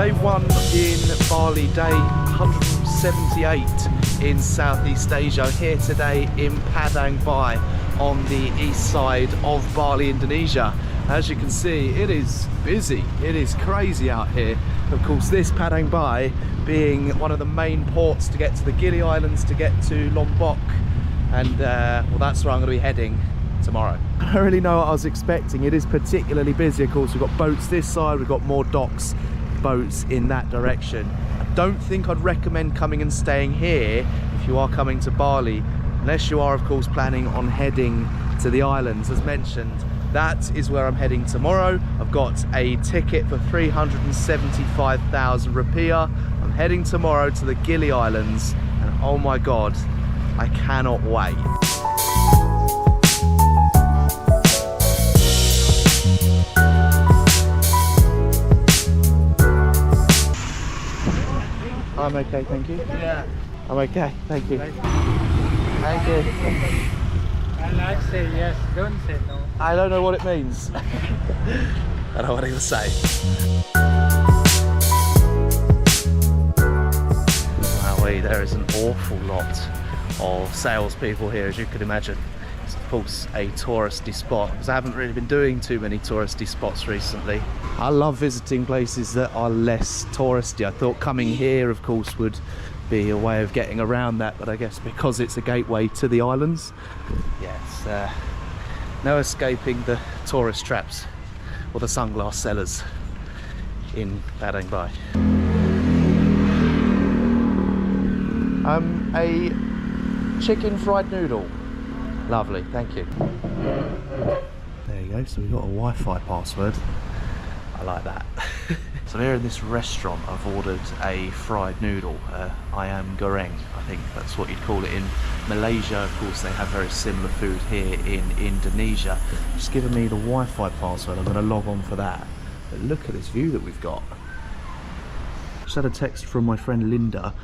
Day 1 in Bali, day 178 in Southeast Asia. Here today in Padang Bai on the east side of Bali, Indonesia. As you can see, it is busy, it is crazy out here. Of course, this Padang Bai being one of the main ports to get to the Gili Islands, to get to Lombok, and well, that's where I'm going to be heading tomorrow. I don't really know what I was expecting. It is particularly busy. Of course, we've got boats this side, we've got more docks, boats in that direction. I don't think I'd recommend coming and staying here if you are coming to Bali, unless you are of course planning on heading to the islands. As mentioned, that is where I'm heading tomorrow. I've got a ticket for 375,000 rupiah. I'm heading tomorrow to the Gili Islands, and oh my god, I cannot wait. I'm okay, thank you. Yeah. I'm okay, thank you. Thank you. I like say yes, don't say no. I don't know what it means. I don't know what he was saying. Wowee, there is an awful lot of salespeople here, as you can imagine. It's of course a touristy spot, because I haven't really been doing too many touristy spots recently. I love visiting places that are less touristy. I thought coming here of course would be a way of getting around that, but I guess because it's a gateway to the islands, yes, no escaping the tourist traps or the sunglass sellers in Padang Bai. A chicken fried noodle. Lovely, thank you. There you go, so we've got a Wi-Fi password. I like that. So here in this restaurant, I've ordered a fried noodle, ayam goreng. I think that's what you'd call it in Malaysia. Of course, they have very similar food here in Indonesia. Just given me the Wi-Fi password, I'm going to log on for that. But look at this view that we've got. Just had a text from my friend Linda,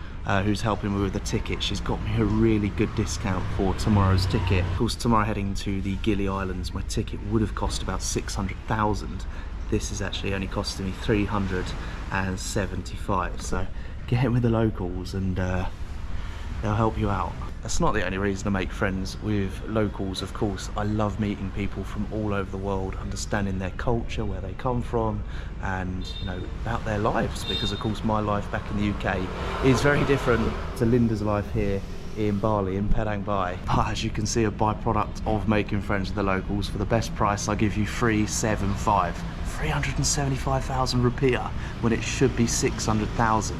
who's helping me with the ticket. She's got me a really good discount for tomorrow's ticket. Of course, tomorrow heading to the Gili Islands, my ticket would have cost about 600,000. This is actually only costing me 375. So get in with the locals and they'll help you out. That's not the only reason to make friends with locals, of course. I love meeting people from all over the world, understanding their culture, where they come from, and you know, about their lives, because of course my life back in the UK is very different to Linda's life here in Bali, in Padang Bai. But as you can see, a byproduct of making friends with the locals, for the best price I give you 375,000 rupiah when it should be 600,000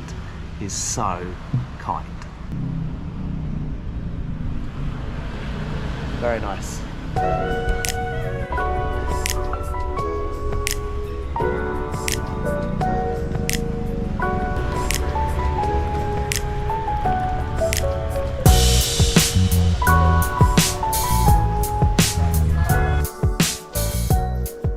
is so kind. Very nice.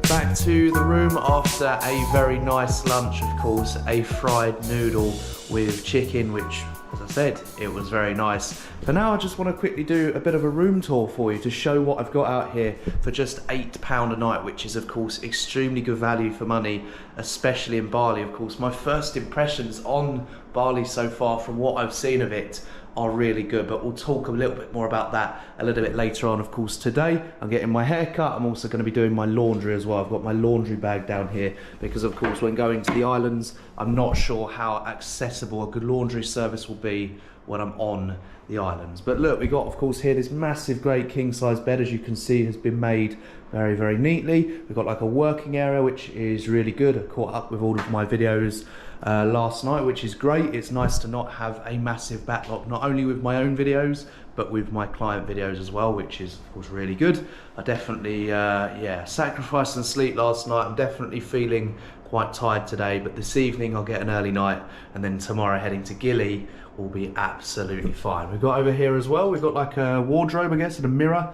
Back to the room after a very nice lunch, of course, a fried noodle with chicken, which, as I said, it was very nice. For now, I just want to quickly do a bit of a room tour for you to show what I've got out here for just £8 a night, which is of course extremely good value for money, especially in Bali. Of course, my first impressions on Bali so far from what I've seen of it are really good, but we'll talk a little bit more about that a little bit later on. Of course, today I'm getting my hair cut. I'm also going to be doing my laundry as well. I've got my laundry bag down here because of course when going to the islands, I'm not sure how accessible a good laundry service will be when I'm on the islands. But look, we got of course here this massive great king size bed, as you can see, has been made very, very neatly. We've got like a working area, which is really good. I caught up with all of my videos last night, which is great. It's nice to not have a massive backlog, not only with my own videos, but with my client videos as well, which is of course really good. I definitely, yeah, sacrificed some sleep last night. I'm definitely feeling quite tired today, but this evening I'll get an early night, and then tomorrow heading to Gili will be absolutely fine. We've got over here as well, we've got like a wardrobe, I guess, and a mirror,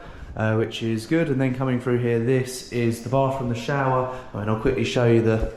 which is good. And then coming through here, this is the bathroom, the shower. I mean, I'll quickly show you the...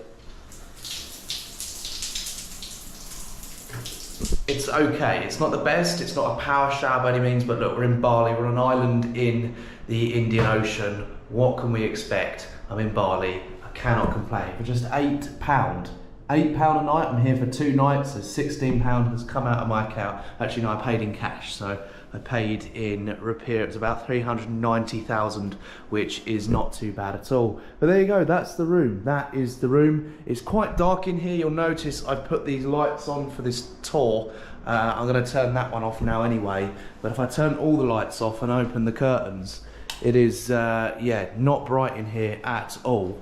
It's okay, it's not the best, it's not a power shower by any means, but look, we're in Bali, we're on an island in the Indian Ocean. What can we expect? I'm in Bali, I cannot complain. For just £8 £8 a night. I'm here for 2 nights, so £16 has come out of my account. Actually, no, I paid in cash, so I paid in repair. It was about 390,000, which is not too bad at all. But there you go, that's the room. That is the room. It's quite dark in here. You'll notice I've put these lights on for this tour. I'm going to turn that one off now anyway. But if I turn all the lights off and open the curtains, it is, yeah, not bright in here at all.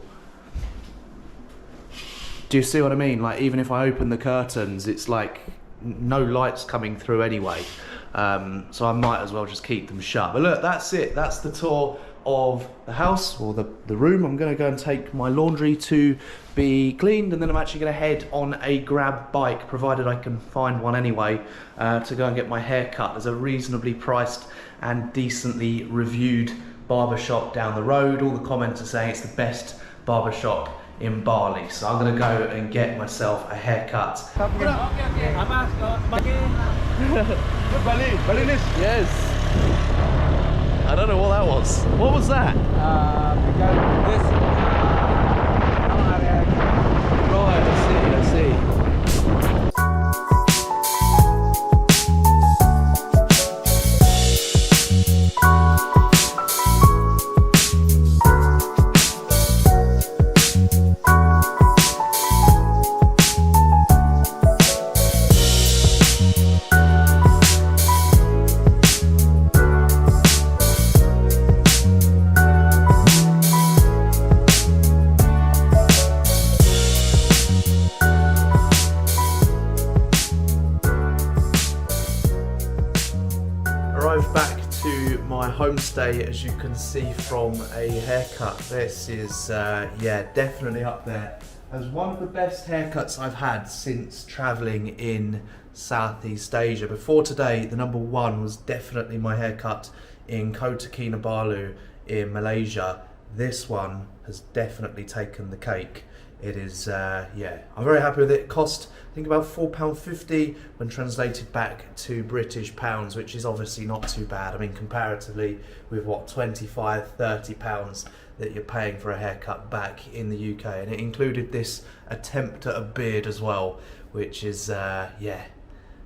Do you see what I mean? Like, even if I open the curtains, it's like no lights coming through anyway. So I might as well just keep them shut. But look, that's it. That's the tour of the house, or the room. I'm going to go and take my laundry to be cleaned, and then I'm actually going to head on a grab bike, provided I can find one anyway, to go and get my hair cut. There's a reasonably priced and decently reviewed barbershop down the road. All the comments are saying it's the best barbershop in Bali, so I'm gonna go and get myself a haircut. Yes. I don't know what that was. What was that? Because this Right, I see. Arrived back to my homestay, as you can see from a haircut. This is, yeah, definitely up there as one of the best haircuts I've had since travelling in Southeast Asia. Before today, the number one was definitely my haircut in Kota Kinabalu in Malaysia. This one has definitely taken the cake. It is, yeah, I'm very happy with it. It cost, I think, about £4.50 when translated back to British pounds, which is obviously not too bad. I mean, comparatively with what, £25, £30 that you're paying for a haircut back in the UK. And it included this attempt at a beard as well, which is, yeah,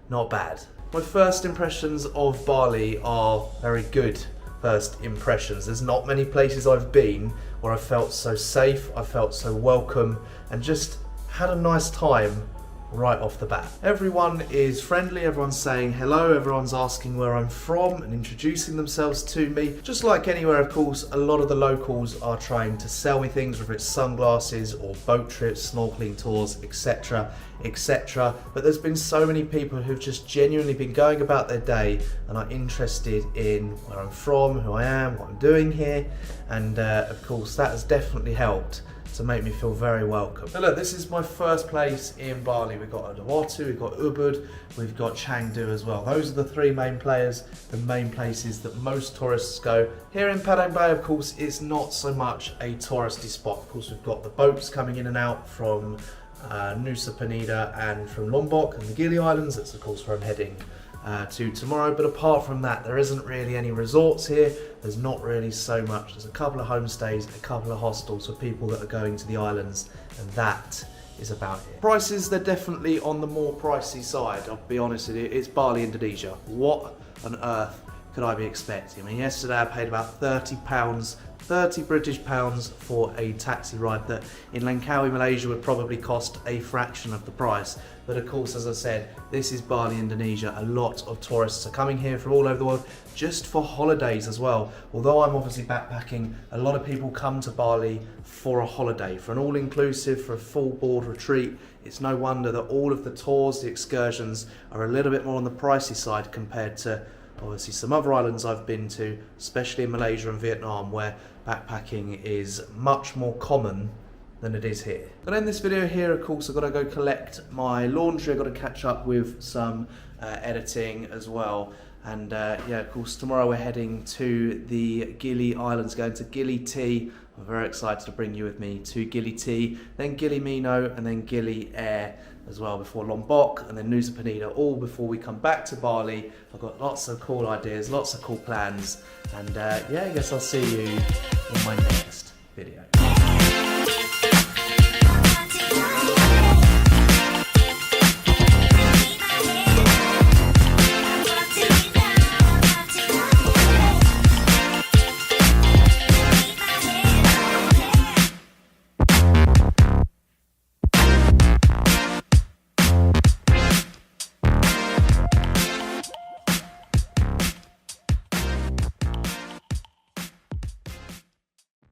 not bad. My first impressions of Bali are very good first impressions. There's not many places I've been where I felt so safe, I felt so welcome, and just had a nice time right off the bat. Everyone is friendly, everyone's saying hello, everyone's asking where I'm from and introducing themselves to me. Just like anywhere, of course, a lot of the locals are trying to sell me things, whether it's sunglasses or boat trips, snorkeling tours, etc, etc. But there's been so many people who've just genuinely been going about their day and are interested in where I'm from, who I am, what I'm doing here, and of course that has definitely helped to make me feel very welcome. So look, this is my first place in Bali. We've got Uluwatu, we've got Ubud, we've got Canggu as well. Those are the three main players, the main places that most tourists go. Here in Padang Bai, of course, it's not so much a touristy spot. Of course, we've got the boats coming in and out from Nusa Penida and from Lombok and the Gili Islands. That's of course where I'm heading to tomorrow, but apart from that, there isn't really any resorts here. There's not really so much. There's a couple of homestays, a couple of hostels for people that are going to the islands, and that is about it. Prices, they're definitely on the more pricey side. I'll be honest with you, it's Bali, Indonesia. What on earth could I be expecting? I mean, yesterday I paid about £30, 30 British pounds for a taxi ride that in Langkawi, Malaysia would probably cost a fraction of the price. But of course, as I said, this is Bali, Indonesia. A lot of tourists are coming here from all over the world just for holidays as well. Although I'm obviously backpacking, a lot of people come to Bali for a holiday, for an all-inclusive, for a full board retreat. It's no wonder that all of the tours, the excursions are a little bit more on the pricey side compared to obviously some other islands I've been to, especially in Malaysia and Vietnam, where backpacking is much more common than it is here. But in this video here, of course, I've got to go collect my laundry. I've got to catch up with some editing as well. And yeah, of course, tomorrow we're heading to the Gili Islands, going to Gili T. I'm very excited to bring you with me to Gili T, then Gili Mino, and then Gili Air as well before Lombok, and then Nusa Penida, all before we come back to Bali. I've got lots of cool ideas, lots of cool plans, and yeah, I guess I'll see you in my next video.